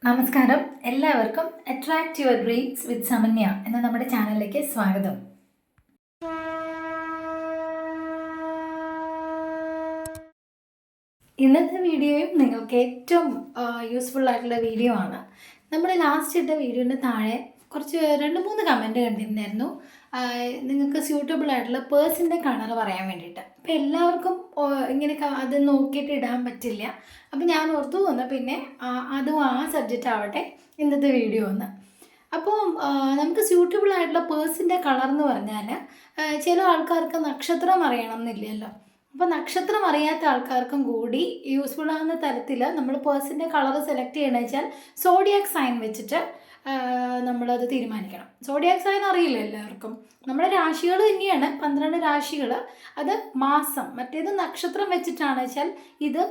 നമസ്കാരം, എല്ലാവർക്കും attract your dreams വിത്ത് സമന്യ എന്ന നമ്മുടെ ചാനലിലേക്ക് സ്വാഗതം. ഇന്നത്തെ വീഡിയോയും നിങ്ങൾക്ക് ഏറ്റവും യൂസ്ഫുൾ ആയിട്ടുള്ള വീഡിയോ ആണ്. നമ്മൾ ലാസ്റ്റ് ഇട്ട വീഡിയോൻ്റെ താഴെ കുറച്ച് 2-3 കമൻറ്റ് കണ്ടിരുന്നായിരുന്നു. നിങ്ങൾക്ക് സ്യൂട്ടബിൾ ആയിട്ടുള്ള പേഴ്സിൻ്റെ കളർ പറയാൻ വേണ്ടിയിട്ട്. അപ്പോൾ എല്ലാവർക്കും ഇങ്ങനെ അത് നോക്കിയിട്ട് ഇടാൻ പറ്റില്ല. അപ്പോൾ ഞാൻ ഓർത്തു വന്നാൽ പിന്നെ അതും ആ സബ്ജക്റ്റ് ആവട്ടെ ഇന്നത്തെ വീഡിയോ ഒന്ന്. അപ്പോൾ നമുക്ക് സ്യൂട്ടബിൾ ആയിട്ടുള്ള പേഴ്സിൻ്റെ കളർ എന്ന് പറഞ്ഞാൽ ചില ആൾക്കാർക്ക് നക്ഷത്രം അറിയണം എന്നില്ലല്ലോ. അപ്പോൾ നക്ഷത്രം അറിയാത്ത ആൾക്കാർക്കും കൂടി യൂസ്ഫുൾ ആകുന്ന തരത്തിൽ നമ്മൾ പേഴ്സിൻ്റെ കളർ സെലക്ട് ചെയ്യണമെന്ന് വെച്ചാൽ സോഡിയാക് സൈൻ വെച്ചിട്ട് നമ്മളത് തീരുമാനിക്കണം. സോഡിയാക് സൈൻ അറിയില്ല എല്ലാവർക്കും. നമ്മുടെ രാശികൾ തന്നെയാണ് 12 രാശികൾ. അത് മാസം, മറ്റേത് നക്ഷത്രം വെച്ചിട്ടാണ് വെച്ചാൽ ഇത്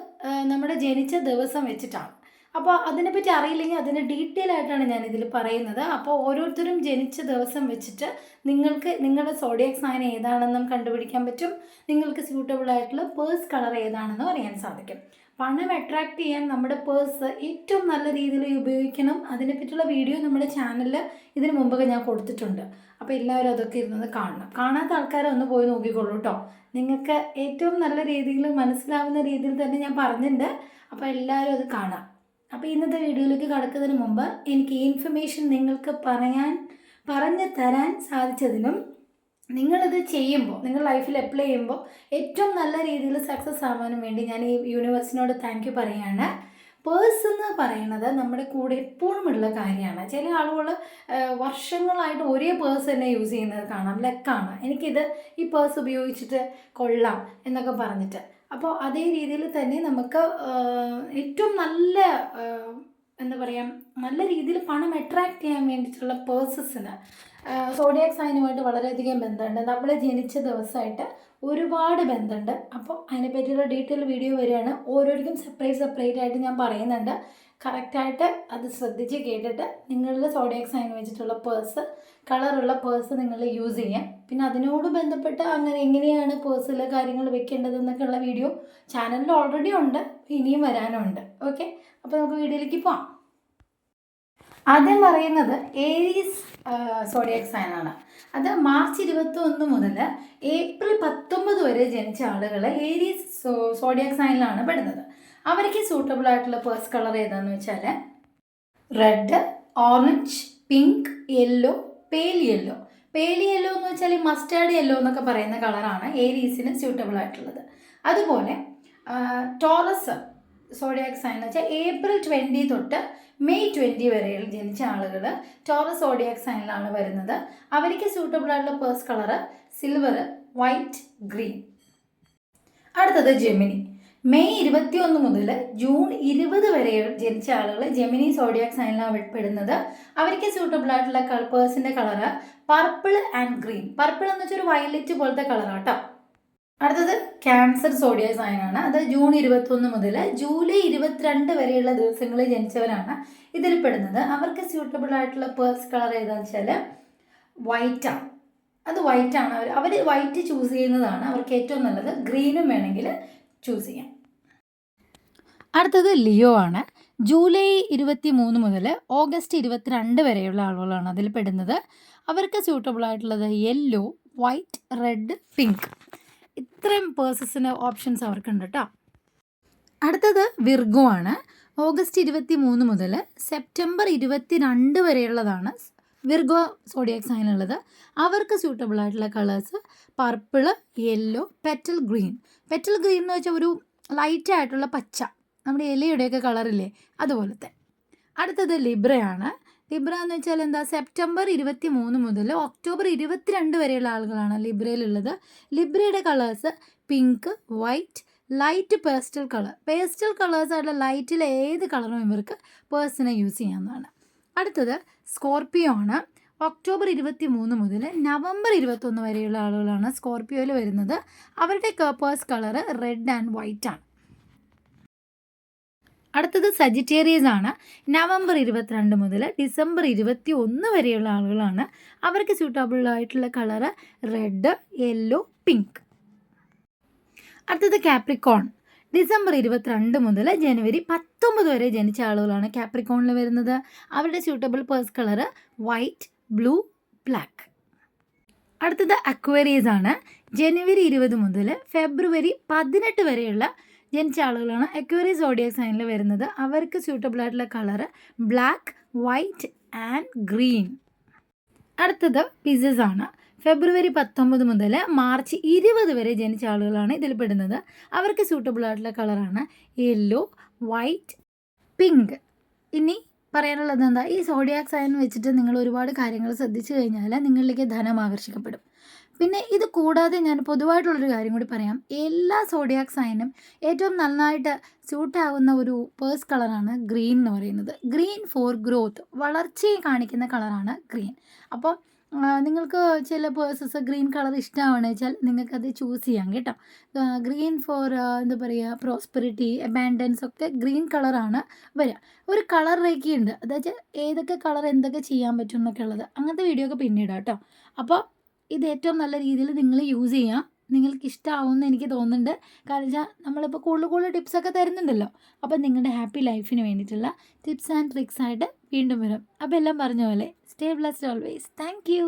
നമ്മുടെ ജനിച്ച ദിവസം വെച്ചിട്ടാണ്. അപ്പോൾ അതിനെപ്പറ്റി അറിയില്ലെങ്കിൽ അതിൻ്റെ ഡീറ്റെയിൽ ആയിട്ടാണ് ഞാനിതിൽ പറയുന്നത്. അപ്പോൾ ഓരോരുത്തരും ജനിച്ച ദിവസം വെച്ചിട്ട് നിങ്ങൾക്ക് നിങ്ങളുടെ സോഡിയാക് സൈൻ ഏതാണെന്നും കണ്ടുപിടിക്കാൻ പറ്റും. നിങ്ങൾക്ക് സ്യൂട്ടബിൾ ആയിട്ടുള്ള പേഴ്സ് കളർ ഏതാണെന്നും അറിയാൻ സാധിക്കും. പണം അട്രാക്റ്റ് ചെയ്യാൻ നമ്മുടെ പേഴ്സ് ഏറ്റവും നല്ല രീതിയിൽ ഉപയോഗിക്കണം. അതിനെപ്പറ്റിയുള്ള വീഡിയോ നമ്മുടെ ചാനലിൽ ഇതിന് മുമ്പൊക്കെ ഞാൻ കൊടുത്തിട്ടുണ്ട്. അപ്പോൾ എല്ലാവരും അതൊക്കെ ഇരുന്നത് കാണണം. കാണാത്ത ആൾക്കാരെ ഒന്ന് പോയി നോക്കിക്കോളൂ കേട്ടോ. നിങ്ങൾക്ക് ഏറ്റവും നല്ല രീതിയിൽ മനസ്സിലാവുന്ന രീതിയിൽ തന്നെ ഞാൻ പറഞ്ഞിട്ടുണ്ട്. അപ്പോൾ എല്ലാവരും അത് കാണാം. അപ്പോൾ ഇന്നത്തെ വീഡിയോയിലേക്ക് കടക്കുന്നതിന് മുമ്പ് എനിക്ക് ഈ ഇൻഫർമേഷൻ നിങ്ങൾക്ക് പറഞ്ഞു തരാൻ സാധിച്ചതിനും നിങ്ങളിത് ചെയ്യുമ്പോൾ, നിങ്ങൾ ലൈഫിൽ അപ്ലൈ ചെയ്യുമ്പോൾ ഏറ്റവും നല്ല രീതിയിൽ സക്സസ് ആവാനും വേണ്ടി ഞാൻ ഈ യൂണിവേഴ്സിനോട് താങ്ക് യു പറയുകയാണ്. പേഴ്സ് എന്ന് പറയുന്നത് നമ്മുടെ കൂടെ എപ്പോഴും ഉള്ള കാര്യമാണ്. ചില ആളുകൾ വർഷങ്ങളായിട്ട് ഒരേ പേഴ്സ് തന്നെ യൂസ് ചെയ്യുന്നത് കാണാം. ലക്കാണ്, എനിക്കിത് ഈ പേഴ്സ് ഉപയോഗിച്ചിട്ട് കൊള്ളാം എന്നൊക്കെ പറഞ്ഞിട്ട്. അപ്പോൾ അതേ രീതിയിൽ തന്നെ നമുക്ക് ഏറ്റവും നല്ല എന്താ പറയുക, നല്ല രീതിയിൽ പണം അട്രാക്റ്റ് ചെയ്യാൻ വേണ്ടിയിട്ടുള്ള പേഴ്സസിന് സോഡിയാക് സൈനുമായിട്ട് വളരെയധികം ബന്ധമുണ്ട്. നമ്മൾ ജനിച്ച ദിവസമായിട്ട് ഒരുപാട് ബന്ധമുണ്ട്. അപ്പോൾ അതിനെപ്പറ്റിയുള്ള ഡീറ്റെയിൽ വീഡിയോ വരികയാണ്. ഓരോരുത്തരും സെപ്പറേറ്റ് ആയിട്ട് ഞാൻ പറയുന്നുണ്ട്. കറക്റ്റായിട്ട് അത് ശ്രദ്ധിച്ച് കേട്ടിട്ട് നിങ്ങളുടെ സോഡിയാക് സൈൻ വെച്ചിട്ടുള്ള പേഴ്സ്, കളറുള്ള പേഴ്സ് നിങ്ങൾ യൂസ് ചെയ്യാം. പിന്നെ അതിനോട് ബന്ധപ്പെട്ട് അങ്ങനെ എങ്ങനെയാണ് പേഴ്സിലെ കാര്യങ്ങൾ വെക്കേണ്ടതെന്നൊക്കെയുള്ള വീഡിയോ ചാനലിൽ ഓൾറെഡി ഉണ്ട്, ഇനിയും വരാനുണ്ട്. ഓക്കെ, അപ്പോൾ നമുക്ക് വീഡിയോയിലേക്ക് പോകാം. ആദ്യം പറയുന്നത് ഏരീസ് സോഡിയാക് സൈനാണ്. അത് മാർച്ച് 21 മുതൽ ഏപ്രിൽ 19 വരെ ജനിച്ച ആളുകൾ ഏരീസ് സോഡിയാക് സൈനിലാണ് പെടുന്നത്. അവർക്ക് സൂട്ടബിൾ ആയിട്ടുള്ള പേഴ്സ് കളർ ഏതാണെന്ന് വെച്ചാൽ red, orange, pink, yellow, പേൽ yellow. പേൽ yellow എന്ന് വെച്ചാൽ മസ്റ്റാർഡ് യെല്ലോ എന്നൊക്കെ പറയുന്ന കളറാണ് ഏരീസിന് സ്യൂട്ടബിൾ ആയിട്ടുള്ളത്. അതുപോലെ ടോറസ് സോഡിയാക് സൈൻ എന്ന് വെച്ചാൽ ഏപ്രിൽ 20 തൊട്ട് മെയ് 20 വരെ ജനിച്ച ആളുകൾ ടോറസ് സോഡിയാക് സൈനിലാണ് വരുന്നത്. അവർക്ക് സ്യൂട്ടബിൾ ആയിട്ടുള്ള purse colour silver, white, green. അടുത്തത് ജെമിനി. മെയ് 21 മുതൽ ജൂൺ 20 വരെ ജനിച്ച ആളുകൾ ജെമിനി സോഡിയാക് സൈനിലാണ് പെടുന്നത്. അവർക്ക് സ്യൂട്ടബിൾ ആയിട്ടുള്ള പേഴ്സിൻ്റെ colour purple and green. Purple എന്ന് വെച്ചാൽ ഒരു വയലറ്റ് പോലത്തെ കളറാട്ടോ. അടുത്തത് ക്യാൻസർ സോഡിയാക് സൈനാണ്. അത് ജൂൺ 21 മുതൽ ജൂലൈ 22 വരെയുള്ള ദിവസങ്ങളിൽ ജനിച്ചവരാണ് ഇതിൽ പെടുന്നത്. അവർക്ക് സ്യൂട്ടബിൾ ആയിട്ടുള്ള പേഴ്സ് കളർ ഏതാണെന്ന് വെച്ചാൽ വൈറ്റാണ്. അത് വൈറ്റാണ്. അവർ വൈറ്റ് ചൂസ് ചെയ്യുന്നതാണ് അവർക്ക് ഏറ്റവും നല്ലത്. ഗ്രീനും വേണമെങ്കിൽ ചൂസ് ചെയ്യാം. അടുത്തത് ലിയോ ആണ്. ജൂലൈ 23 മുതൽ ഓഗസ്റ്റ് 22 വരെയുള്ള ആളുകളാണ് അതിൽ പെടുന്നത്. അവർക്ക് സ്യൂട്ടബിൾ ആയിട്ടുള്ളത് യെല്ലോ, വൈറ്റ്, റെഡ്, പിങ്ക്. ഇത്രയും പേഴ്സസിന് ഓപ്ഷൻസ് അവർക്കുണ്ട് കേട്ടോ. അടുത്തത് വിർഗോ ആണ്. ഓഗസ്റ്റ് 23 മുതൽ സെപ്റ്റംബർ 22 വരെയുള്ളതാണ് വിർഗോ സോഡിയാക് സൈനുള്ളത്. അവർക്ക് സ്യൂട്ടബിൾ ആയിട്ടുള്ള colours purple, yellow, petal green. Petal green എന്ന് വെച്ചാൽ ഒരു ലൈറ്റ് ആയിട്ടുള്ള പച്ച, നമ്മുടെ ഇലയുടെയൊക്കെ കളറില്ലേ അതുപോലത്തെ. അടുത്തത് ലിബ്രയാണ്. ലിബ്ര എന്ന് വെച്ചാൽ എന്താ, സെപ്റ്റംബർ 23 മുതൽ ഒക്ടോബർ 22 വരെയുള്ള ആളുകളാണ് ലിബ്രയിലുള്ളത്. ലിബ്രയുടെ colours pink, white, light pastel colour. Pastel കളേഴ്സായിട്ടുള്ള ലൈറ്റിൽ ഏത് കളറും ഇവർക്ക് പേഴ്സിനെ യൂസ് ചെയ്യാവുന്നതാണ്. അടുത്തത് സ്കോർപ്പിയോ ആണ്. ഒക്ടോബർ 23 മുതൽ നവംബർ 21 വരെയുള്ള ആളുകളാണ് സ്കോർപ്പിയോയിൽ വരുന്നത്. അവരുടെ purse colour red and white ആണ്. അടുത്തത് സജിറ്റേറിയസ് ആണ്. നവംബർ 22 മുതൽ ഡിസംബർ 21 വരെയുള്ള ആളുകളാണ്. അവർക്ക് സ്യൂട്ടബിൾ ആയിട്ടുള്ള കളറ് റെഡ്, യെല്ലോ, പിങ്ക്. അടുത്തത് കാപ്രിക്കോൺ. ഡിസംബർ 22 മുതൽ ജനുവരി 19 വരെ ജനിച്ച ആളുകളാണ് കാപ്രിക്കോണിൽ വരുന്നത്. അവരുടെ suitable purse colour white, blue, black. അടുത്തത് അക്വേറിയസ് ആണ്. ജനുവരി 20 മുതൽ ഫെബ്രുവരി 18 വരെയുള്ള ജനിച്ച ആളുകളാണ് അക്വേറിയസ് സോഡിയാക് സൈനിൽ വരുന്നത്. അവർക്ക് സ്യൂട്ടബിൾ ആയിട്ടുള്ള colour black, white and green. അടുത്തത് പിസസ് ആണ്. ഫെബ്രുവരി 19 മുതൽ മാർച്ച് 20 വരെ ജനിച്ച ആളുകളാണ് ഇതിൽ പെടുന്നത്. അവർക്ക് സ്യൂട്ടബിൾ ആയിട്ടുള്ള കളറാണ് യെല്ലോ, വൈറ്റ്, പിങ്ക്. ഇനി പറയാനുള്ളത് എന്താ, ഈ സോഡിയാക് സൈൻ വെച്ചിട്ട് നിങ്ങൾ ഒരുപാട് കാര്യങ്ങൾ ശ്രദ്ധിച്ചു കഴിഞ്ഞാൽ നിങ്ങളിലേക്ക് ധനം ആകർഷിക്കപ്പെടും. പിന്നെ ഇത് കൂടാതെ ഞാൻ പൊതുവായിട്ടുള്ളൊരു കാര്യം കൂടി പറയാം. എല്ലാ സോഡിയാക് സൈനും ഏറ്റവും നന്നായിട്ട് സ്യൂട്ടാകുന്ന ഒരു പേഴ്സ് കളറാണ് ഗ്രീൻ എന്ന് പറയുന്നത്. ഗ്രീൻ ഫോർ ഗ്രോത്ത്, വളർച്ചയെ കാണിക്കുന്ന കളറാണ് ഗ്രീൻ. അപ്പോൾ നിങ്ങൾക്ക് ചില പേഴ്സസ് ഗ്രീൻ കളർ ഇഷ്ടമാണെന്ന് വെച്ചാൽ നിങ്ങൾക്കത് ചൂസ് ചെയ്യാം കേട്ടോ. ഗ്രീൻ ഫോർ എന്താ പറയുക, പ്രോസ്പെറിറ്റി, അബാൻഡൻസ് ഒക്കെ ഗ്രീൻ കളറാണ് വരിക. ഒരു കളർ രേഖയുണ്ട്, അതായത് ഏതൊക്കെ കളർ എന്തൊക്കെ ചെയ്യാൻ പറ്റും എന്നൊക്കെ ഉള്ളത്. അങ്ങനത്തെ വീഡിയോ ഒക്കെ പിന്നീട് കേട്ടോ. അപ്പോൾ ഇത് ഏറ്റവും നല്ല രീതിയിൽ നിങ്ങൾ യൂസ് ചെയ്യാം. നിങ്ങൾക്ക് ഇഷ്ടമാവുമെന്ന് എനിക്ക് തോന്നുന്നുണ്ട്. കാരണം വെച്ചാൽ നമ്മളിപ്പോൾ കൂടുതൽ ടിപ്സൊക്കെ തരുന്നുണ്ടല്ലോ. അപ്പോൾ നിങ്ങളുടെ ഹാപ്പി ലൈഫിന് വേണ്ടിയിട്ടുള്ള ടിപ്സ് ആൻഡ് ട്രിക്സ് ആയിട്ട് വീണ്ടും വരും. അപ്പോൾ എല്ലാം പറഞ്ഞ പോലെ stay blessed always. Thank you.